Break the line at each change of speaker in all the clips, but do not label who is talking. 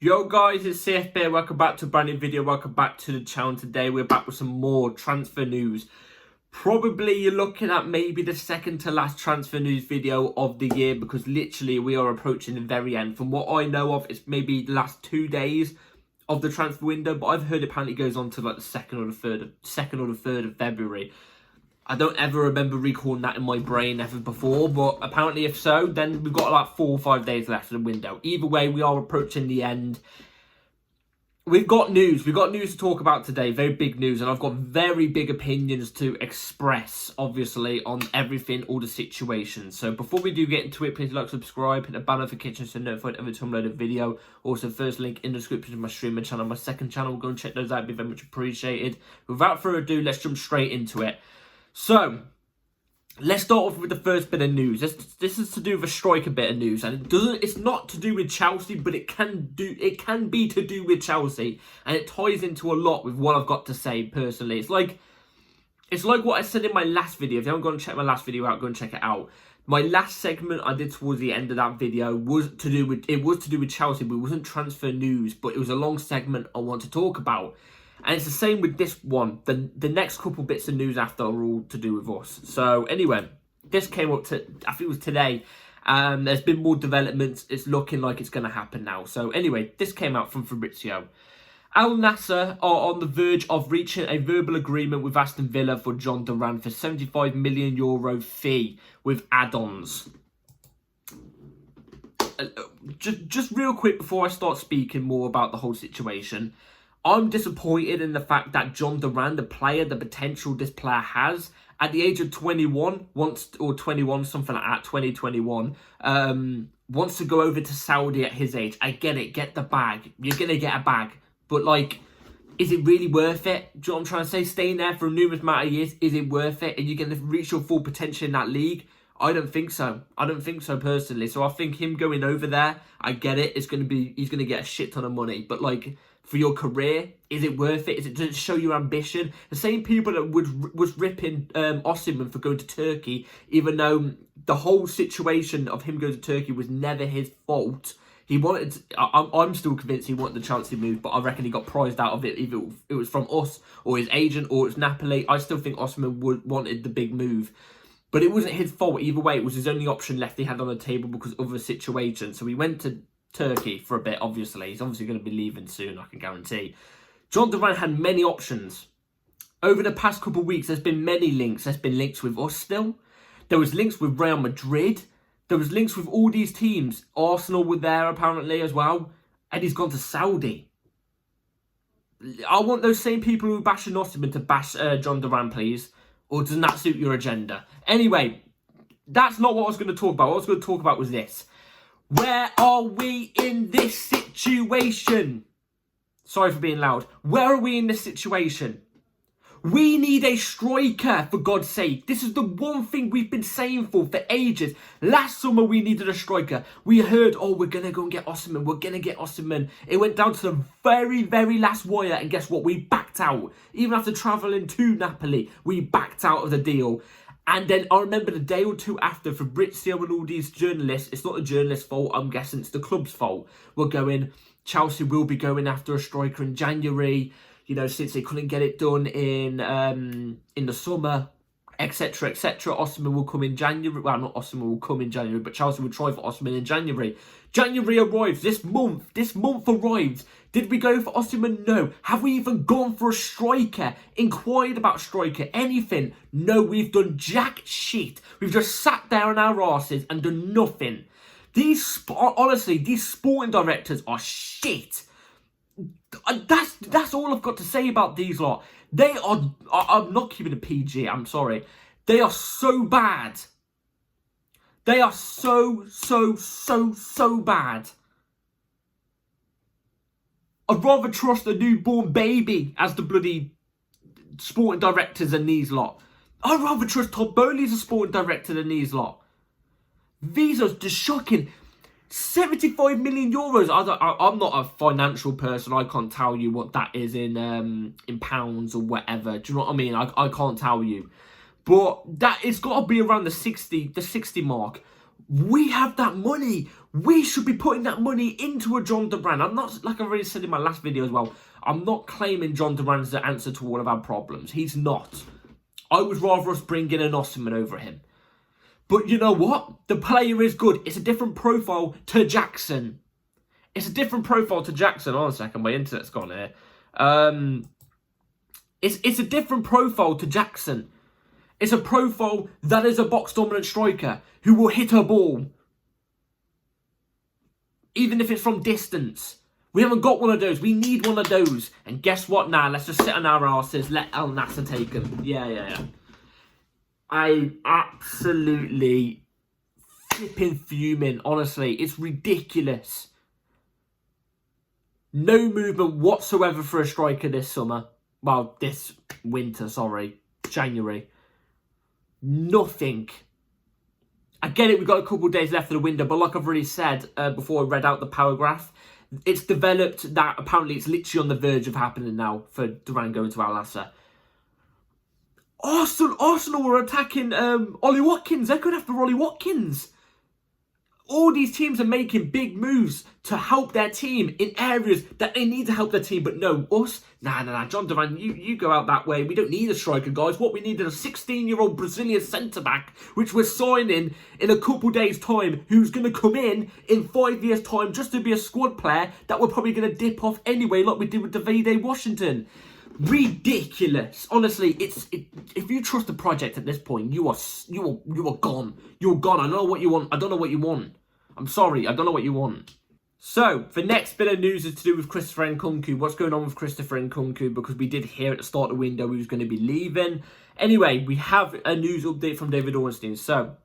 Yo guys, it's CFB. Welcome back to a brand new video. Welcome back to the channel. Today we're back with some more transfer news. Probably you're looking at maybe the second to last transfer news video of the year, because literally we are approaching the very end. From what I know of, it's maybe the last 2 days of the transfer window, but I've heard apparently it goes on to like the second or the third of February. I don't ever remember recalling that in my brain ever before, but apparently if so, then we've got like 4 or 5 days left of the window. Either way, we are approaching the end. We've got news to talk about today, very big news, and I've got very big opinions to express, obviously, on everything, all the situations. So before we do get into it, please like, subscribe, hit the bell notification so you're notified every time I upload a video. Also, first link in the description of my streamer channel, my second channel. Go and check those out, it'd be very much appreciated. Without further ado, let's jump straight into it. So, let's start off with the first bit of news. This is to do with a striker bit of news, and it's not to do with Chelsea, but it can be to do with Chelsea, and it ties into a lot with what I've got to say personally. It's like what I said in my last video. If you haven't gone to check my last video out, go and check it out. My last segment I did towards the end of that video was to do with Chelsea, but it wasn't transfer news, but it was a long segment I want to talk about. And it's the same with this one. The next couple bits of news after are all to do with us. So anyway, this came up I think it was today. There's been more developments. It's looking like it's going to happen now. So anyway, this came out from Fabrizio. Al Nassr are on the verge of reaching a verbal agreement with Aston Villa for John Duran for €75 million fee with add-ons. Just real quick before I start speaking more about the whole situation. I'm disappointed in the fact that John Duran, the player, the potential this player has, at the age of 21, or 21, something like that, 2021, wants to go over to Saudi at his age. I get it, get the bag. You're going to get a bag. But, like, is it really worth it? Do you know what I'm trying to say? Staying there for a numerous amount of years, is it worth it? Are you going to reach your full potential in that league? I don't think so. I don't think so personally. So I think him going over there, I get it. He's going to get a shit ton of money. But, like, for your career, is it worth it? Does it show your ambition? The same people that was ripping Osimhen for going to Turkey, even though the whole situation of him going to Turkey was never his fault. He wanted. I'm still convinced he wanted the Chelsea move, but I reckon he got prized out of it. Either it was from us or his agent or it's Napoli. I still think Osimhen wanted the big move, but it wasn't his fault either way. It was his only option left he had on the table because of the situation. So he went to Turkey for a bit, obviously. He's obviously going to be leaving soon, I can guarantee. John Duran had many options. Over the past couple of weeks, there's been many links. There's been links with us still. There was links with Real Madrid. There was links with all these teams. Arsenal were there, apparently, as well. And he's gone to Saudi. I want those same people who bash Osimhen to bash John Duran, please. Or doesn't that suit your agenda? Anyway, that's not what I was going to talk about. What I was going to talk about was this. Where are we in this situation? Sorry for being loud. Where are we in this situation? We need a striker, for God's sake. This is the one thing we've been saying for ages. Last summer, we needed a striker. We heard, oh, we're going to go and get Osimhen. We're going to get Osimhen. It went down to the very, very last wire. And guess what? We backed out. Even after travelling to Napoli, we backed out of the deal. And then I remember the day or two after, Fabrizio and all these journalists, it's not the journalist's fault, I'm guessing it's the club's fault, were going, Chelsea will be going after a striker in January, you know, since they couldn't get it done in the summer, etc., etc. Osimhen will come in January. Well, not Osimhen will come in January, but Chelsea will try for Osimhen in January. January arrives. This month arrives. Did we go for Osimhen? No. Have we even gone for a striker? Inquired about striker? Anything? No, we've done jack shit. We've just sat there on our asses and done nothing. Honestly, these sporting directors are shit. That's all I've got to say about these lot. They are. I'm not keeping a PG. I'm sorry. They are so bad. They are so bad. I'd rather trust a newborn baby as the bloody sporting directors than these lot. I'd rather trust Todd Bowley as a sporting director than these lot. These are just shocking. €75 million. I'm not a financial person. I can't tell you what that is in pounds or whatever. Do you know what I mean? I can't tell you. But it's got to be around the 60 mark. We have that money. We should be putting that money into a John Duran. I'm not, like I've already said in my last video as well, I'm not claiming John Duran's the answer to all of our problems. He's not. I would rather us bring in an Osimhen over him. But you know what? The player is good. It's a different profile to Jackson. It's a different profile to Jackson. Hold on a second, my internet's gone here. It's a different profile to Jackson. It's a profile that is a box-dominant striker who will hit a ball, even if it's from distance. We haven't got one of those. We need one of those. And guess what now? Let's just sit on our asses. Let El Nasser take him. Yeah. I'm absolutely flipping fuming. Honestly, it's ridiculous. No movement whatsoever for a striker this summer. Well, this winter, sorry. January. Nothing. I get it, we've got a couple of days left of the window, but like I've already said before I read out the paragraph, it's developed that apparently it's literally on the verge of happening now for Duran going to Al Nassr. Arsenal were attacking Ollie Watkins. They're going after Ollie Watkins. All these teams are making big moves to help their team in areas that they need to help their team. But no, us, nah. John Duran, you go out that way. We don't need a striker, guys. What we need is a 16-year-old Brazilian centre-back, which we're signing in a couple days' time, who's going to come in 5 years' time just to be a squad player that we're probably going to dip off anyway, like we did with Davide Washington. Ridiculous. Honestly, if you trust the project at this point, you are gone. You're gone. I don't know what you want. I don't know what you want. I'm sorry. I don't know what you want. So, the next bit of news is to do with Christopher Nkunku. What's going on with Christopher Nkunku? Because we did hear at the start of the window he was going to be leaving. Anyway, we have a news update from David Ornstein. So,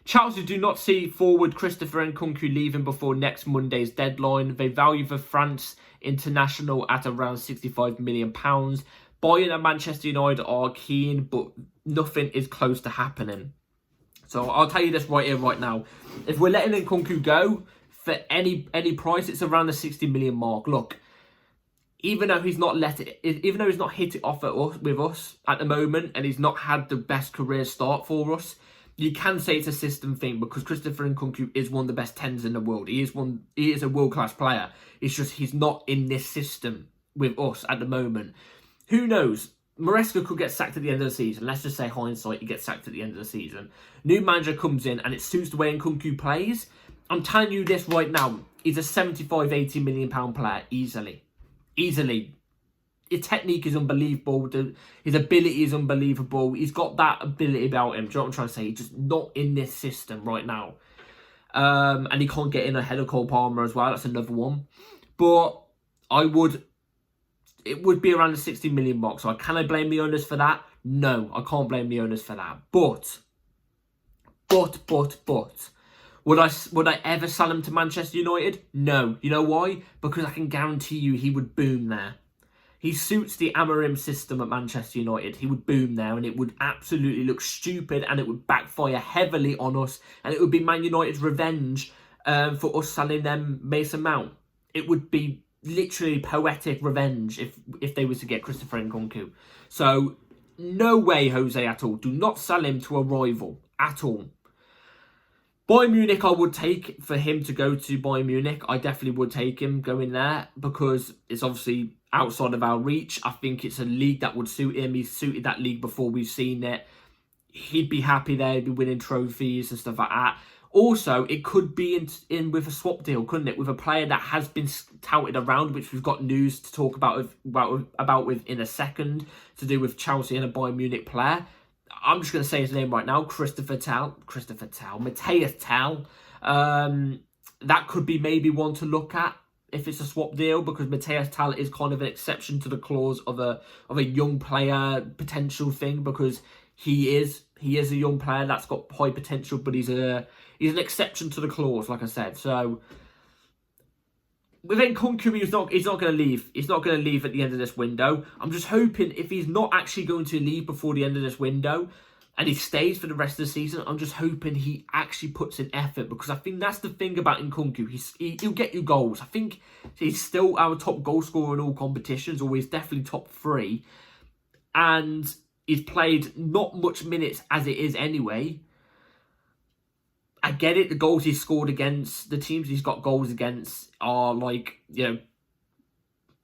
Chelsea do not see forward Christopher Nkunku leaving before next Monday's deadline. They value the France international at around £65 million. Bayern and Manchester United are keen, but nothing is close to happening. So I'll tell you this right here, right now. If we're letting Nkunku go for any price, it's around the 60 million mark. Look, even though he's not hit it off with us at the moment, and he's not had the best career start for us, you can say it's a system thing because Christopher Nkunku is one of the best 10s in the world. He is a world-class player. It's just he's not in this system with us at the moment. Who knows? Maresca could get sacked at the end of the season. Let's just say hindsight, he gets sacked at the end of the season. New manager comes in and it suits the way Nkunku plays. I'm telling you this right now. He's a 75, 80 million pound player. Easily. His technique is unbelievable. His ability is unbelievable. He's got that ability about him. Do you know what I'm trying to say? He's just not in this system right now. And he can't get in ahead of Cole Palmer as well. That's another one. But it would be around the 60 million mark. So can I blame the owners for that? No, I can't blame the owners for that. But. Would I ever sell him to Manchester United? No. You know why? Because I can guarantee you he would boom there. He suits the Amorim system at Manchester United. He would boom there and it would absolutely look stupid and it would backfire heavily on us. And it would be Man United's revenge for us selling them Mason Mount. It would be literally poetic revenge if they were to get Christopher Nkunku. So, no way, Jose, at all. Do not sell him to a rival at all. Bayern Munich I would take for him to go to Bayern Munich. I definitely would take him going there because it's obviously outside of our reach. I think it's a league that would suit him. He's suited that league before we've seen it. He'd be happy there. He'd be winning trophies and stuff like that. Also, it could be in with a swap deal, couldn't it? With a player that has been touted around, which we've got news to talk about with in a second, to do with Chelsea and a Bayern Munich player. I'm just going to say his name right now, Matthias Tel. That could be maybe one to look at if it's a swap deal, because Matthias Tel is kind of an exception to the clause of a young player potential thing, because he is a young player that's got high potential, but he's an exception to the clause, like I said. So with Nkunku, he's not going to leave. He's not going to leave at the end of this window. I'm just hoping if he's not actually going to leave before the end of this window and he stays for the rest of the season, I'm just hoping he actually puts in effort, because I think that's the thing about Nkunku. He'll get you goals. I think he's still our top goal scorer in all competitions, or he's definitely top 3. And he's played not much minutes as it is anyway. I get it. The goals he's scored against, the teams he's got goals against are like, you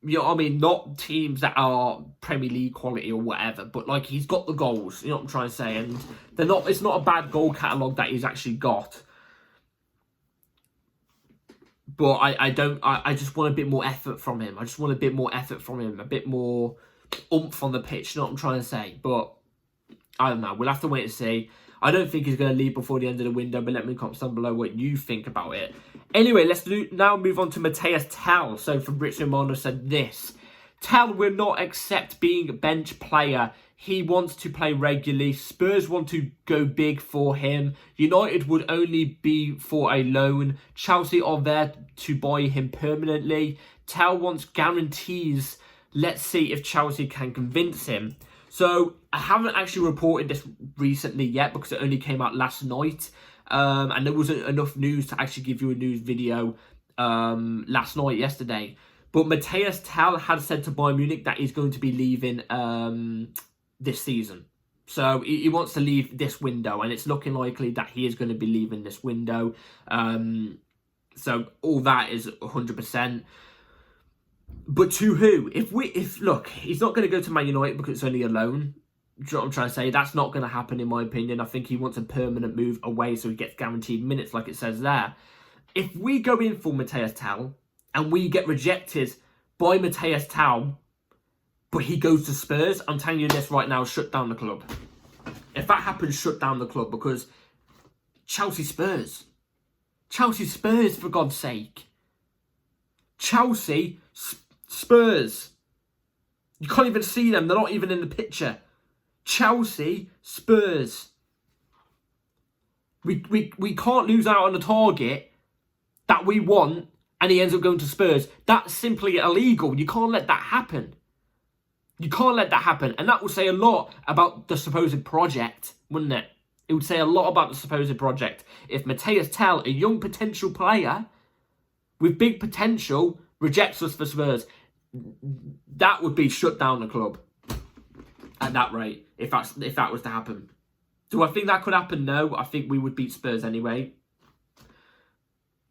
know what I mean? Not teams that are Premier League quality or whatever, but like he's got the goals. You know what I'm trying to say? And they're not. It's not a bad goal catalogue that he's actually got. But I just want a bit more effort from him. I just want a bit more effort from him, a bit more oomph on the pitch. You know what I'm trying to say? But I don't know. We'll have to wait and see. I don't think he's going to leave before the end of the window, but let me comment down below what you think about it. Anyway, let's now move on to Matthias Tel. So Fabrizio Romano said this: Tel will not accept being a bench player. He wants to play regularly. Spurs want to go big for him. United would only be for a loan. Chelsea are there to buy him permanently. Tel wants guarantees. Let's see if Chelsea can convince him. So I haven't actually reported this recently yet because it only came out last night. And there wasn't enough news to actually give you a news video yesterday. But Matthias Tel had said to Bayern Munich that he's going to be leaving this season. So he wants to leave this window, and it's looking likely that he is going to be leaving this window. So all that is 100%. But to who? Look, he's not going to go to Man United because it's only a loan. Do you know what I'm trying to say? That's not going to happen in my opinion. I think he wants a permanent move away so he gets guaranteed minutes like it says there. If we go in for Matthias Tel and we get rejected by Matthias Tel, but he goes to Spurs, I'm telling you this right now, shut down the club. If that happens, shut down the club, because Chelsea Spurs, for God's sake. Chelsea Spurs. You can't even see them. They're not even in the picture. Chelsea Spurs. We can't lose out on a target that we want and he ends up going to Spurs. That's simply illegal. You can't let that happen. You can't let that happen. And that will say a lot about the supposed project, wouldn't it? It would say a lot about the supposed project. If Matthias Tel, a young potential player with big potential, rejects us for Spurs, that would be shut down the club at that rate, if that was to happen. Do I think that could happen? No. I think we would beat Spurs anyway.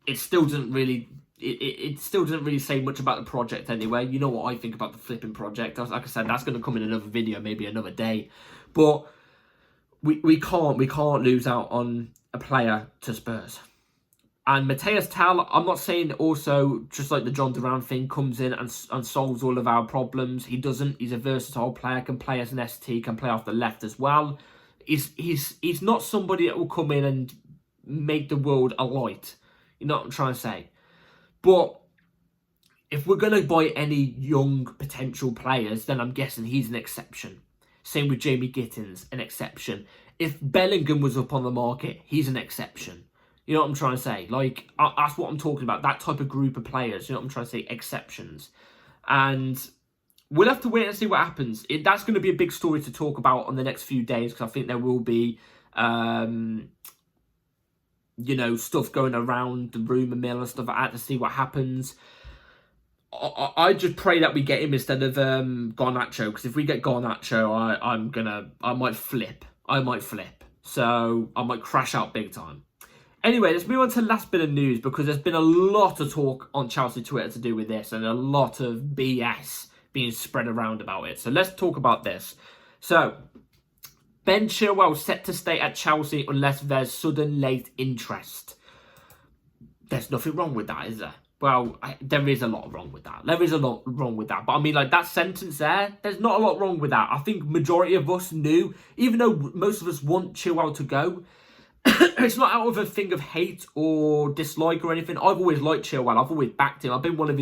It still doesn't really... It still doesn't really say much about the project anyway. You know what I think about the flipping project. Like I said, that's going to come in another video, maybe another day. But we can't lose out on a player to Spurs. And Matthias Tel, I'm not saying also, just like the John Duran thing, comes in and solves all of our problems. He doesn't. He's a versatile player, can play as an ST, can play off the left as well. He's not somebody that will come in and make the world a light. You know what I'm trying to say? But if we're going to buy any young potential players, then I'm guessing he's an exception. Same with Jamie Gittins, an exception. If Bellingham was up on the market, he's an exception. You know what I'm trying to say? Like, that's what I'm talking about. That type of group of players. You know what I'm trying to say? Exceptions. And we'll have to wait and see what happens. That's going to be a big story to talk about on the next few days, because I think there will be... stuff going around the rumour mill and stuff like that to see what happens. I just pray that we get him instead of Garnacho, because if we get Garnacho, I might flip. So I might crash out big time. Anyway, let's move on to the last bit of news, because there's been a lot of talk on Chelsea Twitter to do with this, and a lot of BS being spread around about it. So let's talk about this. So, Ben Chilwell set to stay at Chelsea unless there's sudden late interest. There's nothing wrong with that, is there? Well, there is a lot wrong with that. There is a lot wrong with that. But I mean, like, that sentence there's not a lot wrong with that. I think majority of us knew, even though most of us want Chilwell to go, it's not out of a thing of hate or dislike or anything. I've always liked Chilwell. I've always backed him. I've been one of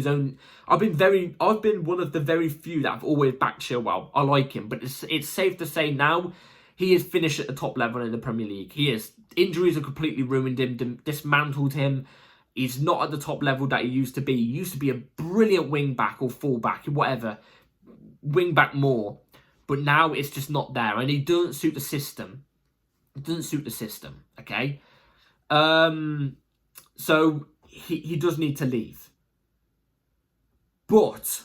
the very few that have always backed Chilwell. I like him. But it's safe to say now, he is finished at the top level in the Premier League. He is. Injuries have completely ruined him, dismantled him. He's not at the top level that he used to be. He used to be a brilliant wing-back or full-back, whatever. Wing-back more. But now it's just not there. And he doesn't suit the system. It doesn't suit the system, okay? So he does need to leave. But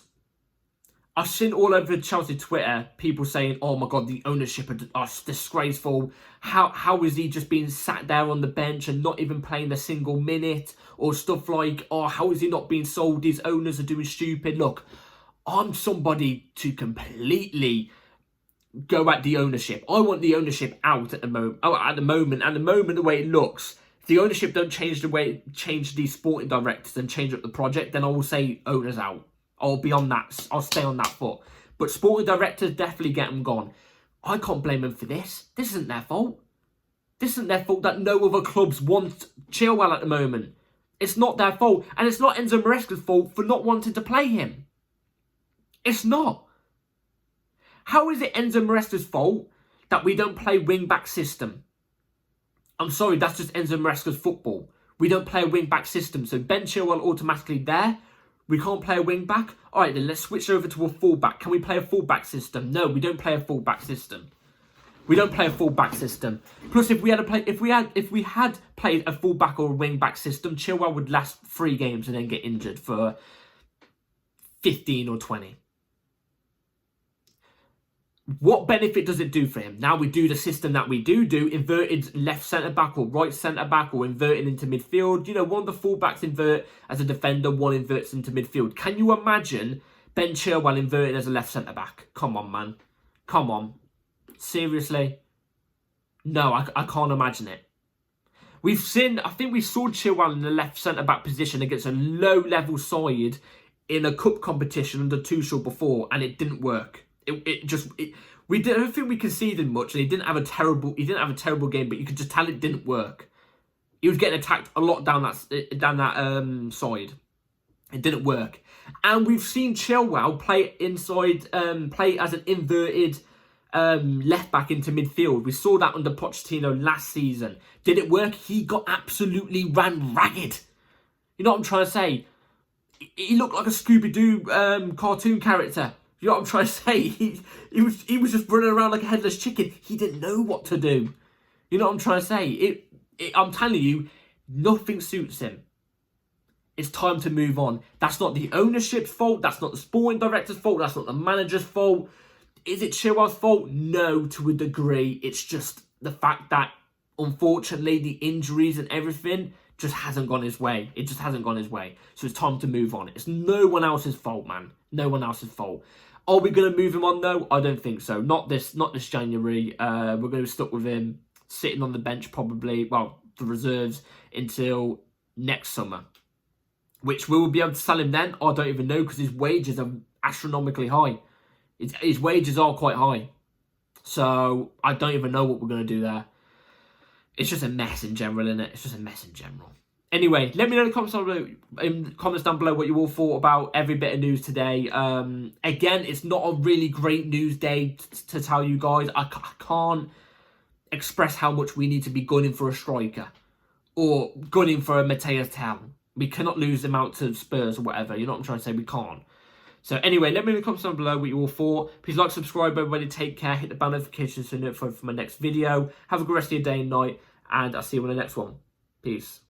I've seen all over Chelsea Twitter people saying, "Oh my God, the ownership are disgraceful. How is he just being sat there on the bench and not even playing a single minute?" Or stuff like, "Oh, how is he not being sold? These owners are doing stupid." Look, I'm somebody to completely go at the ownership. I want the ownership out at the moment. The way it looks, if the ownership don't change the sporting directors and change up the project, then I will say owners out. I'll be on that. I'll stay on that foot. But sporting directors, definitely get them gone. I can't blame them for this. This isn't their fault. This isn't their fault that no other clubs want Chilwell at the moment. It's not their fault. And it's not Enzo Maresca's fault for not wanting to play him. It's not. How is it Enzo Maresca's fault that we don't play wing-back system? I'm sorry, that's just Enzo Maresca's football. We don't play a wing-back system. So Ben Chilwell automatically there. We can't play a wing-back? Alright then, let's switch over to a full-back. Can we play a full-back system? No, we don't play a full-back system. We don't play a full-back system. Plus, if we had played a full-back or a wing-back system, Chilwell would last 3 games and then get injured for 15 or 20. What benefit does it do for him? Now we do the system that we do, inverted left centre-back or right centre-back or inverted into midfield. You know, one of the full-backs invert as a defender, one inverts into midfield. Can you imagine Ben Chilwell inverted as a left centre-back? Come on, man. Come on. Seriously? No, I can't imagine it. I think we saw Chilwell in the left centre-back position against a low-level side in a cup competition under Tuchel before, and it didn't work. I don't think we conceded much, and he didn't have a terrible game, but you could just tell it didn't work. He was getting attacked a lot down that side. It didn't work, and we've seen Chilwell play inside, play as an inverted left back into midfield. We saw that under Pochettino last season. Did it work? He got absolutely ran ragged. You know what I'm trying to say? He looked like a Scooby-Doo cartoon character. You know what I'm trying to say? He was just running around like a headless chicken. He didn't know what to do. You know what I'm trying to say? I'm telling you, nothing suits him. It's time to move on. That's not the ownership's fault. That's not the sporting director's fault. That's not the manager's fault. Is it Chilwell's fault? No, to a degree. It's just the fact that, unfortunately, the injuries and everything just hasn't gone his way. It just hasn't gone his way. So it's time to move on. It's no one else's fault, man. No one else's fault. Are we going to move him on, though? I don't think so. Not this January. We're going to be stuck with him sitting on the bench probably, well, the reserves, until next summer. Which we will be able to sell him then? I don't even know, because his wages are astronomically high. His wages are quite high. So I don't even know what we're going to do there. It's just a mess in general, isn't it? It's just a mess in general. Anyway, let me know in the comments down below what you all thought about every bit of news today. Again, it's not a really great news day to tell you guys. I can't express how much we need to be gunning for a striker or gunning for a Mateus Tel. We cannot lose him out to Spurs or whatever. You know what I'm trying to say? We can't. So anyway, let me know in the comments down below what you all thought. Please like, subscribe, everybody. Take care. Hit the bell notification so you're notified for my next video. Have a good rest of your day and night. And I'll see you on the next one. Peace.